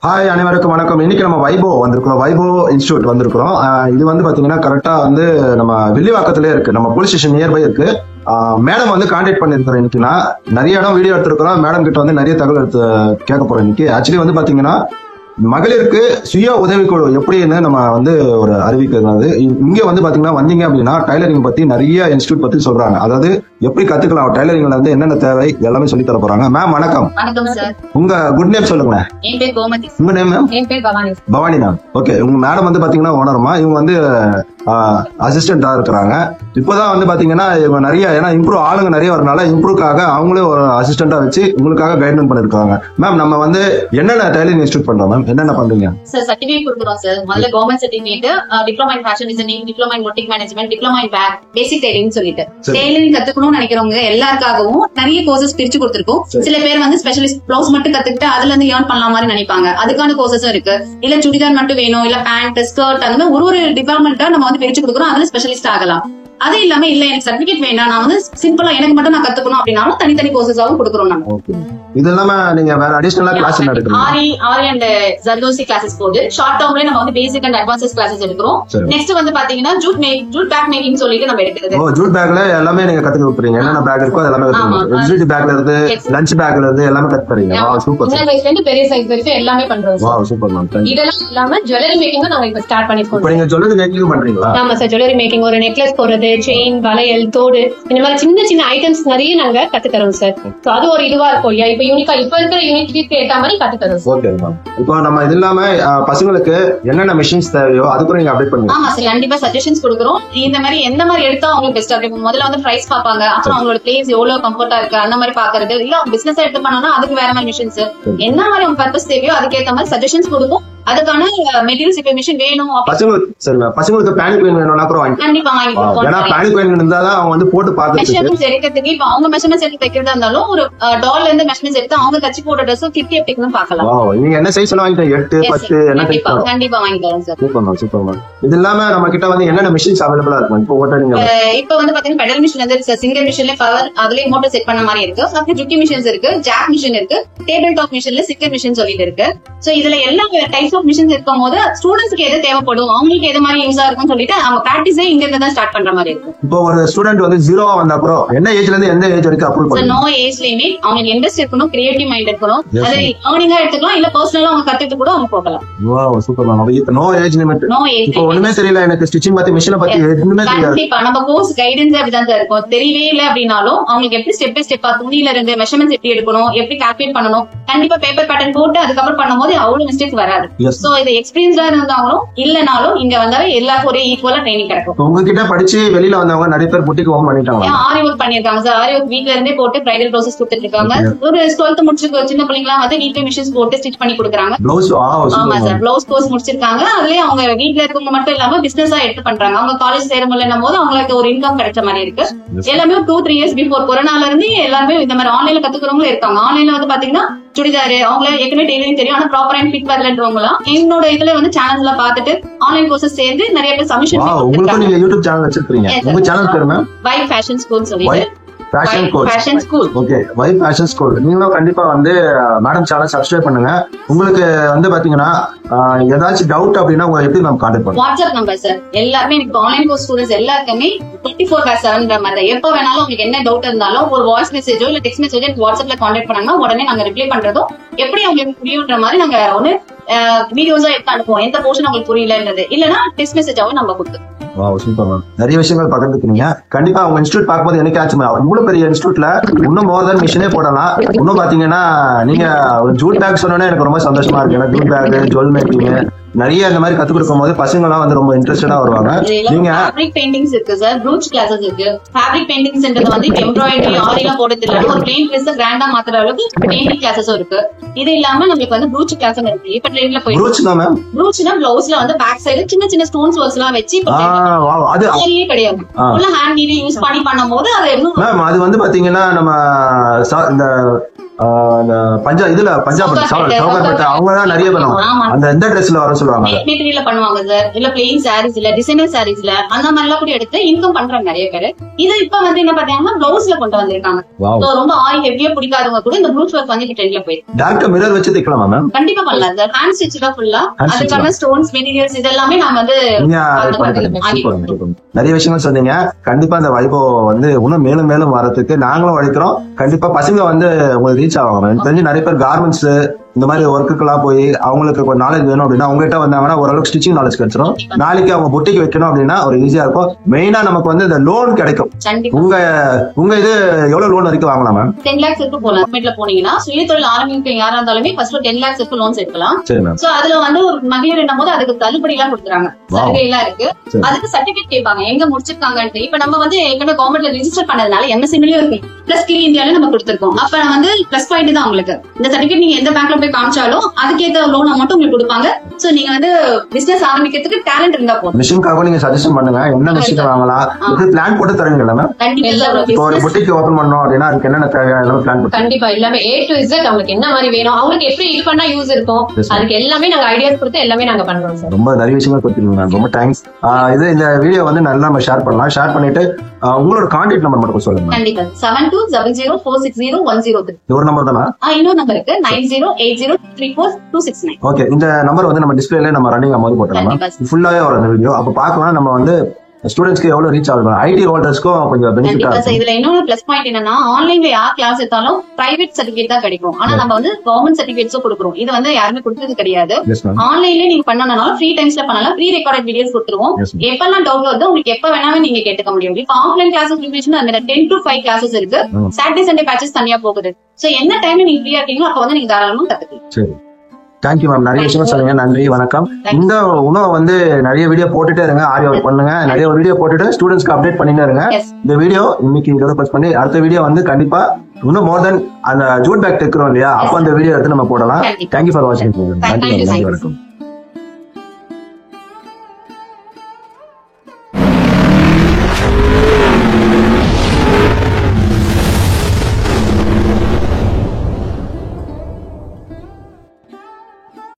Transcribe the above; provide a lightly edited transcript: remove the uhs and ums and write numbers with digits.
Hi அனைவருக்கும் வணக்கம். இன்னைக்கு நம்ம வைபோ வந்திருக்கிறோம். வைபோ இன்ஸ்டியூட் வந்திருக்கிறோம். இது வந்து பாத்தீங்கன்னா கரெக்டா வந்து நம்ம வில்லிவாக்கத்திலே இருக்கு, நம்ம போலீஸ் ஸ்டேஷன் நியர்பை இருக்கு. மேடம் வந்து கான்டாக்ட் பண்ணிருக்கிறேன். இன்னைக்கு நான் நிறைய இடம் வீடியோ எடுத்திருக்கிறோம். மேடம் கிட்ட வந்து நிறைய தகவல் எடுத்து கேட்க போறோம். இன்னைக்கு ஆக்சுவலி வந்து பாத்தீங்கன்னா மகளிருக்கு சுய உதவிக்குழு எப்படின்னு நம்ம வந்து ஒரு அறிவிக்கிறது. இங்க வந்து பாத்தீங்கன்னா வந்தீங்க அப்படின்னா டைலரிங் பத்தி நிறைய இன்ஸ்டியூட் பத்தி சொல்றாங்க. அதாவது எப்படி கத்துக்கலாம், டைலரிங்ல வந்து என்னென்ன தேவை எல்லாமே சொல்லி தர போறாங்க. மேம் வணக்கம். வணக்கம் சார். உங்க குட் நேம் சொல்லுங்க. என் பேர் கோமதி. உங்க நேம் மேம்? என் பேர் பவானி. பவானி மேம். ஓகே. உங்க மேடம் வந்து பாத்தீங்கன்னா ஓனர்மா, இவங்க வந்து அசிஸ்டண்டா இருக்கிறாங்க. இப்போதான் வந்து பாத்தீங்கன்னா இவங்க நிறைய ஏன்னா இம்ப்ரூவ் ஆளுங்க நிறைய வரனால இம்ப்ரூவ்காக அவங்களே ஒரு அசிஸ்டண்டா வச்சு உங்களுக்காக கைட்லைன் பண்ணிருக்காங்க. மேம் நம்ம வந்து என்னென்ன டைலரிங் இன்ஸ்டியூட் பண்றோம் மேம், என்னென்ன பண்றீங்க? சார் சர்டிபிகேட் கொடுக்குறோம் சார். முதல்ல government certificate, diploma in fashion designing, diploma in boutique management, diploma in bag, basic tailoring சொல்லிட்டு டெய்லரிங் கத்துக்கணும்னு நினைக்கிறவங்க எல்லாருக்காகவும் நிறைய கோர்சஸ் பிரிச்சு கொடுத்துருக்கோம். சில பேர் வந்து ஸ்பெஷலிஸ்ட் பிளவுஸ் மட்டும் கத்துக்கிட்டு அதுல இருந்து ஏர்ன் பண்ணலாம் மாதிரி நினைப்பாங்க. அதுக்கான கோர்சஸும் இருக்கு. இல்ல சுடிதார் மட்டும் வேணும், இல்ல பேண்ட் ஸ்கர்ட், அந்த மாதிரி ஒரு டிபார்ட்மெண்ட்டா நம்ம வந்து பிரிச்சு கொடுக்குறோம். அதுல ஸ்பெஷலிஸ்ட் ஆகலாம். அது இல்லாம இல்ல எனக்கு சர்டிபிகேட் வேண்டாம், நான் வந்து சிம்பிளா எனக்கு மட்டும் நான் கத்துக்கணும் அப்படின்னாலும் தனித்தனி கோர்சஸாவும் கொடுக்குறோம் நாங்க. இது இல்லாம நீங்க வேற அடிஷனலா கிளாஸ் எடுக்கிறீங்க? ஆரி அண்ட் ஜர்தோசி கிளாसेस போகுது. ஷார்ட் டர்ம்ல நம்ம வந்து பேசிக் அண்ட் அட்வான்ஸ்ட் கிளாसेस எடுக்கிறோம். நெக்ஸ்ட் வந்து பாத்தீங்கன்னா ஜூட் பேக் மேக்கிங் சொல்லிட்டு நம்ம எடுக்கிறது. ஜூட் பேக்ல எல்லாமே நீங்க கத்து கொடுப்பீங்க. என்னென்ன பேக் இருக்கோ அதெல்லாம் கத்துக்கிறீங்க. எக்ஸிட் பேக்ல இருந்து லஞ்ச் பேக்ல இருந்து எல்லாமே கத்துறீங்க. Wow super. சின்ன சைஸ்ல இருந்து பெரிய சைஸ் வரைக்கும் எல்லாமே பண்றோம். Wow super ma'am. இதெல்லாம் இல்லாம ஜுவல்லரி மேக்கிங் நாங்க இப்ப ஸ்டார்ட் பண்ணிருக்கோம். இப்போ நீங்க ஜுவல்லரி மேக்கிங் பண்றீங்களா? ஆமா சார். ஜுவல்லரி மேக்கிங், ஒரு நெக்லஸ் போடுறது, செயின், வளையல், தோடு, இந்த மாதிரி சின்ன சின்ன ஐட்டம்ஸ் நிறைய நாங்க கத்து தரோம் சார். சோ அது ஒரு இதுவா இருக்கும் இல்லையா? இப்ப யூனிக்கா இப்ப இருக்கிற யூனிக்கு ஏத்த மாதிரி கத்து தரோம். Okay ma'am. இப்போ நம்ம இது இல்லாம பசங்களுக்கு என்னென்ன மிஷின்ஸ் தேவையோ அதுக்கு நீங்க அப்டேட் பண்ணுங்க. ஆமா சார், கண்டிப்பா சஜஷன்ஸ் கொடுக்குறோம். இந்த மாதிரி எந்த மாதிரி எடுத்தா அவங்களுக்கு பெஸ்டா இருக்கும். முதல்ல வந்து பிரைஸ் பாப்பாங்க, அப்புறம் அவங்களோட பிளேஸ் எவ்வளவு கம்ஃபர்ட்டா இருக்கு அந்த மாதிரி பாக்குறது. இல்ல அவங்க பிசினஸ் எடுத்து பண்ணா அதுக்கு வேற மாதிரி மிஷின்ஸ் என்ன மாதிரி அவங்க பர்பஸ் தேவையோ அதுக்கேற்ற மாதிரி சஜஷன்ஸ் கொடுக்கும். அதுக்கான மெட்டீரியல்ஸ் இப்ப மிஷின் வேணும். பசங்களுக்கு பேனிக் பெயின் வேணும்னா கூட கண்டிப்பா வாங்கி கொடுப்போம். ஏன்னா பேனிக் பெயின் இருந்தாதான் அவங்க வந்து போட்டு மெஷர்மெண்ட்ஸ் எடுக்கிறதுக்கு இப்ப அவங்க மெஷர்மெண்ட்ஸ் எடுத்து வைக்கிறதா இருந்தாலும் ஒரு டால்ல இருந்து மெஷர்மெண்ட்ஸ் எடுத்து அவங்க தச்சு போட்ட ட்ரெஸ் கிட்டி எப்படின்னு பார்க்கலாம். நீங்க என்ன சைஸ் எல்லாம் வாங்கிட்டீங்க? 8 10 என்ன சைஸ்? கண்டிப்பா வாங்கி தரோம் சார். Super ma'am. இது இல்லாம நம்ம கிட்ட வந்து என்னென்ன மிஷின்ஸ் அவைலபிளா இருக்கு இப்போ ஓட்டறீங்க? இப்போ வந்து பாத்தீங்கன்னா பெடல் மிஷின் வந்து சிங்கிள் மிஷின்ல பவர் அதுலயே மோட்டார் செட் பண்ண மாதிரி இருக்கு. அப்புறம் ஜுக்கி மிஷின்ஸ் இருக்கு, ஜாக் மிஷின் இருக்கு, டேபிள் டாப் மிஷின்ல சிக்கர் மிஷின் சொல்லிட்டு இருக்கு. சோ இதுல எல்லா டைப்ஸ் ஆஃப் மிஷின்ஸ் இருக்கும்போது ஸ்டூடண்ட்ஸ்க்கு எது தேவைப்படும், அவங்களுக்கு எது மாதிரி யூஸா இருக்கும்னு சொல்லிட்டு அவங்க பிராக்டிஸே இங்க இருந்து தான் ஸ்டார்ட் பண்ற மாதிரி இருக்கும். இப்போ ஒரு ஸ்டூடண்ட் வந்து 0 வந்த அப்புறம் என்ன ஏஜ்ல இருந்து எந்த ஏஜ் வரைக்கும் அப்ரூவ் பண்ணுவீங்க? No age limit. அவங்களுக்கு இன்ட்ரெஸ்ட் இருக்கணும், கிரியேட்டிவ் மைண்ட் இருக்கணும். அதை ஏர்னிங்கா எடுத்துக்கலாம், இல்ல பர்சனலா அவங்க கத்துட்டு கூட அவங்க போகலாம். Wow super ma'am. No age limit. No age. இப்போ ஒண்ணுமே தெரியல எனக்கு, ஸ்டிச்சிங் பத்தி மிஷினை பத்தி எதுவுமே தெரியாது. கண்டிப்பா நம்ம கோர்ஸ் கைடன்ஸ் அப்படிதான் சார் இருக்கும். தெரியவே இல்ல அப்படின்னாலும் அவங்களுக்கு எப்படி ஸ்டெப் பை ஸ்டெப்பா துணியில இருந்து மெஷர்மெண்ட்ஸ் எப்படி எடுக்கணும், எப்படி கால்குலேட் பண்ணணும், கண்டிப்பா பேப்பர் பேட்டர்ன் போட்டு அதுக்கப்புறம் பண்ணும்போது அவ்வளவு மிஸ்டேக் வராது. சோ இது எக்ஸ்பீரியன்ஸா இருந்தாலும் இல்லனாலும் இங்க வந்தாவே எல்லாருக்கும் ஒரே ஈக்குவலா ட்ரைனிங் கிடைக்கும். உங்ககிட்ட படிச்சு வெளியில வந்தவங்க நிறைய பேர் புட்டிக் ஓபன் பண்ணிட்டாங்க. ஆரி ஒர்க் பண்ணிருக்காங்க சார். ஆரி ஒர்க் வீட்ல இருந்தே போட்டு பிரைடல் ப்ராசஸ் கொடுத்துட்டு இருக்காங்க. ஒரு 12th முடிச்சிருக்க சின்ன பிள்ளைங்களா வந்து வீட்ல மிஷின்ஸ் போட்டு ஸ்டிச் பண்ணி கொடுக்குறாங்க. ஆமா சார், பிளவுஸ் கோர்ஸ் முடிச்சிருக்காங்க. அதுலயே அவங்க வீட்ல இருக்கவங்க மட்டும் இல்லாம பிசினஸா எடுத்து பண்றாங்க. அவங்க காலேஜ் சேர முடியலன்னும் போது அவங்களுக்கு ஒரு இன்கம் கிடைச்ச மாதிரி இருக்கு. எல்லாமே 2-3 இயர்ஸ் பிஃபோர் கொரோனால இருந்து எல்லாருமே இந்த மாதிரி ஆன்லைன்ல கத்துக்கிறவங்களும் இருக்காங்க. ஆன்லைன்ல வந்து பாத்தீங்கன்னா சுடிதார் அவங்க ஏற்கனவே டெய்லரிங் தெரியும், ஆனா ப்ராப்பர் அண்ட் ஃபிட் வரலன்றவங்களாம் என்னோட இதுல வந்து சேனல்ஸ்ல பாத்துட்டு ஆன்லைன் கோர்சஸ் சேர்ந்து நிறைய பேர் சப்மிஷன் உங்களுக்கு நீங்க யூடியூப் சேனல் வச்சிருக்கீங்க. உங்க சேனல் பேர் மேம்? வை ஃபேஷன் ஸ்கூல் சொல்லிட்டு. Fashion school. ஓகே, வை ஃபேஷன் ஸ்கூல். நீங்களும் கண்டிப்பா வந்து மேடம் சேனல் சப்ஸ்கிரைப் பண்ணுங்க. உங்களுக்கு வந்து பாத்தீங்கன்னா ஏதாச்சும் டவுட் அப்படின்னா உங்க எப்படி மேம் கான்டாக்ட் பண்ணுங்க? WhatsApp number sir. எல்லாருமே எனக்கு ஆன்லைன் கோர்ஸ் ஸ்டூடண்ட்ஸ் எல்லாருக்குமே 24/7 மாதிரி எப்ப வேணாலும் உங்களுக்கு என்ன டவுட் இருந்தாலும் ஒரு வாய்ஸ் மெசேஜோ இல்ல டெக்ஸ்ட் மெசேஜோ எனக்கு வாட்ஸ்அப்ல கான்டாக்ட் பண்ணாங்கன்னா உடனே நாங்க ரிப்ளை பண்றதும் எப்படி உங்களுக்கு புரியுன்ற மாதிரி நாங்க ஒண்ணு வீடியோஸா எடுத்து அனுப்புவோம். எந்த போர்ஷன் உங்களுக்கு புரியலன்றது இல்லன்னா டெக்ஸ்ட் மெசேஜாவும் நம்ம கொடுத்து. Wow super ma'am. நிறைய விஷயங்கள் பகிர்ந்துக்கிறீங்க. கண்டிப்பா உங்க இன்ஸ்டியூட் பார்க்கும்போது எனக்கு ஆச்சு இவ்வளவு பெரிய இன்ஸ்டியூட்ல இன்னும் மோர் தென் மிஷினே போடலாம். இன்னும் பாத்தீங்கன்னா நீங்க ஒரு ஜூட் பேக் சொன்னோன்னே எனக்கு ரொம்ப சந்தோஷமா இருக்கு. ஏன்னா ஜூட் பேக், ஜுவல் மேக்கிங் நிறைய இந்த மாதிரி கத்து கொடுக்கும் போது பசங்க எல்லாம் வந்து ரொம்ப இன்ட்ரெஸ்டடா வருவாங்க. நீங்க ஃபேப்ரிக் பெயிண்டிங்ஸ் இருக்கு சார், ப்ரூச் கிளாसेस இருக்கு. ஃபேப்ரிக் பெயிண்டிங்ஸ்ன்றது வந்து எம்ப்ராய்டரி ஆரிலாம் போடுறது இல்ல, ஒரு பிளெயின் ட்ரெஸ் கிராண்டா மாத்துற அளவுக்கு பெயிண்டிங் கிளாसेसும் இருக்கு. இது இல்லாம நமக்கு வந்து ப்ரூச் கிளாஸ் இருக்கு. இப்ப ட்ரெண்ட்ல போய் ப்ரூச்னா மேம், ப்ரூச்னா ப்ளவுஸ்ல வந்து பேக் சைடு சின்ன சின்ன ஸ்டோன்ஸ் வர்க்ஸ் எல்லாம் வெச்சு அது ஆரியே கிடையாது, ஃபுல்லா ஹேண்ட் நீடில் யூஸ் பண்ணி பண்ணும்போது அது இன்னும் மேம் அது வந்து பாத்தீங்கன்னா நம்ம இந்த பஞ்சாப் சவுகார்பேட்டை அவங்க தான் நிறைய பண்ணுவாங்க. அந்த எந்த ட்ரெஸ்ல வர சொல்லுவாங்க, மெட்டீரியல்ல பண்ணுவாங்க சார், இல்ல பிளெயின் சாரீஸ்ல டிசைனர் சாரீஸ்ல அந்த மாதிரி எல்லாம் கூட எடுத்து இன்கம் பண்றாங்க நிறைய பேர். இது இப்ப வந்து என்ன பாத்தீங்கன்னா பிளவுஸ்ல கொண்டு வந்திருக்காங்க. ரொம்ப ஆயில் ஹெவியா பிடிக்காதவங்க கூட இந்த ப்ளூஸ் ஒர்க் வந்து ட்ரெண்ட்ல போயிருக்கு. டைரக்டா மிரர் வச்சு தைக்கலாமா மேம்? கண்டிப்பா பண்ணலாம் சார். ஹேண்ட் ஸ்டிச் தான் ஃபுல்லா. அதுக்கான ஸ்டோன்ஸ் மெட்டீரியல்ஸ் இதெல்லாமே நாம வந்து நிறைய விஷயங்கள் சொன்னீங்க. கண்டிப்பா இந்த வைபவ் வந்து இன்னும் மேலும் மேலும் வரதுக்கு நாங்களும் உழைக்கிறோம். கண்டிப்பா பசங்க வந்து உங்களுக்கு ரீச் ஆவாங்க. எனக்கு தெரிஞ்சு நிறைய பேர் கார்மெண்ட்ஸ் இந்த மாதிரி ஒர்க்குக்கெல்லாம் போய் அவங்களுக்கு ஒரு நாலேஜ் வேணும் அப்படின்னா உங்ககிட்ட வந்தாங்கன்னா ஓரளவுக்கு ஸ்டிச்சிங் நாலேஜ் கிடைச்சிடும். நாளைக்கு அவங்க பொட்டிக்கு வைக்கணும் அப்படின்னா ஒரு ஈஸியா இருக்கும். மெயினா நமக்கு வந்து இந்த லோன் கிடைக்கும். உங்க இது எவ்வளவு லோன் வரைக்கும் வாங்கலாம் மேம்? 10 lakhs இருக்கு போலாம். போனீங்கன்னா சுயதொழில் ஆரம்பிக்க யாரா இருந்தாலுமே ஃபர்ஸ்ட் 10 lakhs இருக்கு லோன்ஸ் எடுக்கலாம். சோ அதுல வந்து ஒரு மகளிர் என்னும் போது அதுக்கு தள்ளுபடி எல்லாம் கொடுக்குறாங்க, சலுகை எல்லாம் இருக்கு. அதுக்கு சர்டிபிகேட் கேட்பாங்க எங்க முடிச்சிருக்காங்கன்ட்டு. இப்ப நம்ம வந்து ஏற்கனவே கவர்மெண்ட்ல ரெஜிஸ்டர் பண்ணதுனால எம்எஸ்எம்லயும் இருக்கு, பிளஸ் ஸ்கில் இந்தியால நம்ம கொடுத்திருக்கோம். அப்ப வந்து பிளஸ் பாயிண்ட் தான் உங்களுக்கு. இந்த சர்டிபிகேட் நீங்க எந்த பேங்க்ல போய் காமிச்சாலும் அதுக்கேற்ற லோன் அமௌண்ட் உங்களுக்கு கொடுப்பாங்க. சோ நீங்க வந்து பிசினஸ் ஆரம்பிக்கிறதுக்கு டேலண்ட் இருந்தா போதும். மிஷின்காக நீங்க சஜஷன் பண்ணுங்க, என்ன மிஷின் வாங்கலாம், இது பிளான் போட்டு தருவீங்களா மேம்? இப்போ ஒரு பொட்டிக் ஓபன் பண்ணனும் அப்படினா அதுக்கு என்னென்ன தேவையான பிளான் போட்டு கண்டிப்பா எல்லாமே A to Z அவங்களுக்கு என்ன மாதிரி வேணும், அவங்களுக்கு எப்படி யூஸ் பண்ணா யூஸ் இருக்கும், அதுக்கு எல்லாமே நாங்க ஐடியாஸ் கொடுத்து எல்லாமே நாங்க பண்றோம் சார். ரொம்ப நிறைய விஷயங்கள் கொடுத்தீங்க மேம், ரொம்ப தேங்க்ஸ். இது இந்த வீடியோ வந்து நல்லா நம்ம ஷேர் பண்ணலாம். ஷேர் பண்ணிட்டு உங்களோட கான்டாக்ட் நம்பர் மட்டும் சொல்லுங்க. கண்டிப்பா 7200460103 ஒரு நம்பர் தானா? இன்னொரு நம்பர் இருக்கு 9080342669. ஓகே, இந்த நம்பர் வந்து நம்ம டிஸ்பிளேல நம்ம ரன்னிங் அமௌண்ட் போட்டுறலாம். ஃபுல்லாவே வர இந்த வீடியோ அப்ப பார்க்கலாம். நம்ம வந்து ஸ்டூடெண்ட்ஸ்க்கு எவ்வளவு ரீச் ஆகும், ஐடி ஹோல்டர்ஸ்க்கும் கொஞ்சம் பெனிஃபிட்டா இருக்கும். இதுல இன்னொரு பிளஸ் பாயிண்ட் என்னன்னா ஆன்லைன்ல யார் கிளாஸ் எடுத்தாலும் பிரைவேட் சர்டிபிகேட் தான் கிடைக்கும். ஆனா நம்ம வந்து கவர்மெண்ட் சர்டிபிகேட்ஸும் கொடுக்குறோம். இது வந்து யாருமே கொடுத்தது கிடையாது. ஆன்லைன்ல நீங்க பண்ணனால ஃப்ரீ டைம்ஸ்ல பண்ணலாம். ப்ரீ ரெக்கார்டட் வீடியோஸ் கொடுத்துருவோம். எப்பெல்லாம் டவுட் வருதோ உங்களுக்கு எப்ப வேணாலும் நீங்க கேட்டுக்க முடியும். இப்ப ஆஃப்லைன் கிளாஸஸ் ப்ரிப்பரேஷன் அந்த 10 to 5 கிளாஸஸ் இருக்கு. சாட்டர்டே சண்டே பேட்சஸ் தனியா போகுது. சோ என்ன டைம் நீங்க ஃப்ரீயா இருக்கீங்களோ அப்ப வந்து நீங்க தாராளமா கத்துக்கலாம். சரி, தேங்க்யூ மேம். நிறைய விஷயம் சொன்னீங்க, நன்றி, வணக்கம். இந்த உணவை வந்து நிறைய வீடியோ போட்டுட்டே இருங்க, ஆடியோ பண்ணுங்க, நிறைய வீடியோ போட்டுட்டு ஸ்டூடெண்ட்ஸ்க்கு அப்டேட் பண்ணிட்டே இருங்க. இந்த வீடியோ இன்னைக்கு இதோட போஸ்ட் பண்ணி அடுத்த வீடியோ வந்து கண்டிப்பா இன்னும் மோர் தென் அந்த ஜூட் பேக் தைக்கிறோம் இல்லையா, அப்ப அந்த வீடியோ எடுத்து நம்ம போடலாம். தேங்க்யூ ஃபார் வாட்சிங். நன்றி, வணக்கம்.